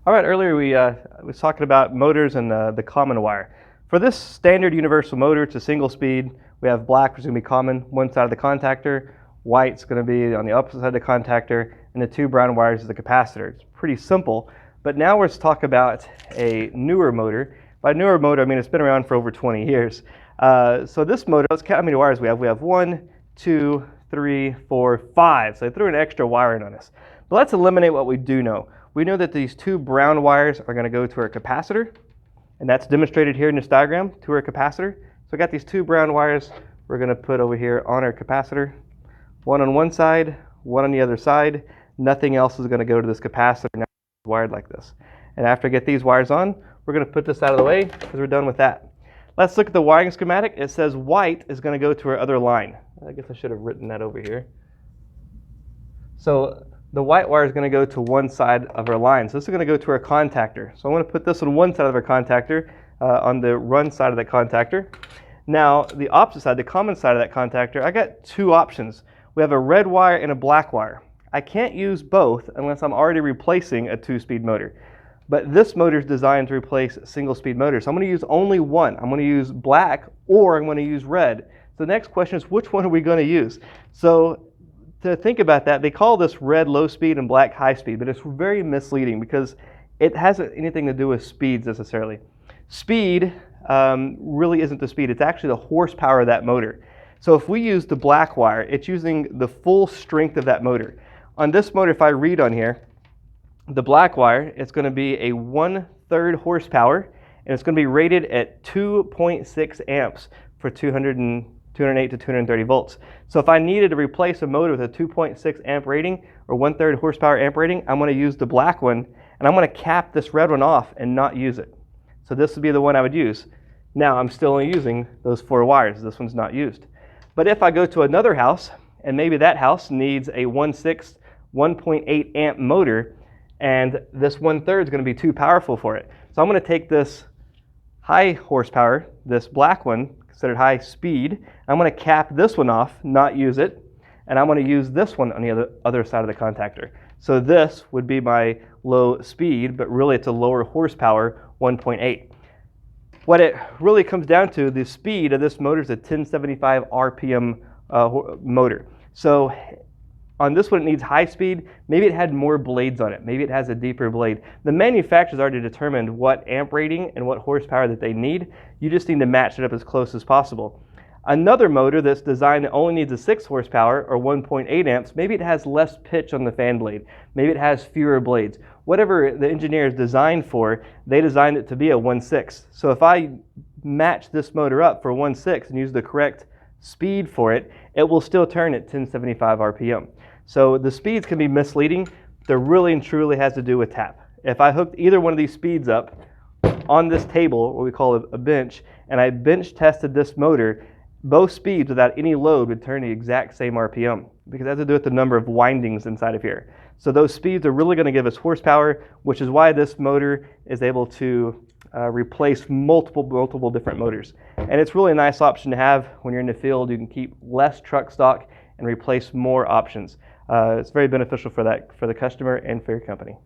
All right, earlier we was talking about motors and the common wire. For this standard universal motor, it's a single speed. We have black, which is going to be common, one side of the contactor. White's going to be on the opposite side of the contactor, and the two brown wires is the capacitor. It's pretty simple, but now let's talk about a newer motor. By newer motor, I mean it's been around for over 20 years. So this motor, let's count how many wires we have. We have 1, 2, 3, 4, 5. So I threw an extra wire in on this. But let's eliminate what we do know. We know that these two brown wires are going to go to our capacitor, and that's demonstrated here in this diagram, to our capacitor. So I got these two brown wires we're going to put over here on our capacitor. One on one side, one on the other side. Nothing else is going to go to this capacitor now it's wired like this. And after I get these wires on, we're going to put this out of the way because we're done with that. Let's look at the wiring schematic. It says white is going to go to our other line. I guess I should have written that over here. So the white wire is going to go to one side of our line. So this is going to go to our contactor. So I want to put this on one side of our contactor, on the run side of that contactor. Now the opposite side, the common side of that contactor, I got two options. We have a red wire and a black wire. I can't use both unless I'm already replacing a two-speed motor. But this motor is designed to replace single-speed motors. So I'm going to use only one. I'm going to use black or I'm going to use red. So the next question is, which one are we going to use? So to think about that, they call this red low speed and black high speed, but it's very misleading because it hasn't anything to do with speeds necessarily. Speed really isn't the speed. It's actually the horsepower of that motor. So if we use the black wire, it's using the full strength of that motor. On this motor, if I read on here, the black wire, it's going to be a 1/3 horsepower, and it's going to be rated at 2.6 amps for 208 to 230 volts. So if I needed to replace a motor with a 2.6 amp rating or 1/3 horsepower amp rating, I'm going to use the black one, and I'm going to cap this red one off and not use it. So this would be the one I would use. Now I'm still only using those 4 wires. This one's not used. But if I go to another house, and maybe that house needs a 1/6, 1.8 amp motor, and this 1/3 is going to be too powerful for it. So I'm going to take this high horsepower, this black one, considered high speed. I'm going to cap this one off, not use it, and I'm going to use this one on the other side of the contactor. So this would be my low speed, but really it's a lower horsepower 1.8. What it really comes down to, the speed of this motor is a 1075 RPM motor. So on this one it needs high speed. Maybe it had more blades on it. Maybe it has a deeper blade. The manufacturers already determined what amp rating and what horsepower that they need. You just need to match it up as close as possible. Another motor that's designed that only needs a 6 horsepower or 1.8 amps, maybe it has less pitch on the fan blade. Maybe it has fewer blades. Whatever the engineer is designed for, they designed it to be a 1/6. So if I match this motor up for 1/6 and use the correct speed for it, it will still turn at 1075 RPM. So the speeds can be misleading. That really and truly has to do with tap. If I hooked either one of these speeds up on this table, what we call a bench, and I bench tested this motor, both speeds without any load would turn the exact same RPM because it has to do with the number of windings inside of here. So those speeds are really going to give us horsepower, which is why this motor is able to replace multiple different motors. And it's really a nice option to have when you're in the field. You can keep less truck stock and replace more options. It's very beneficial for the customer and for your company.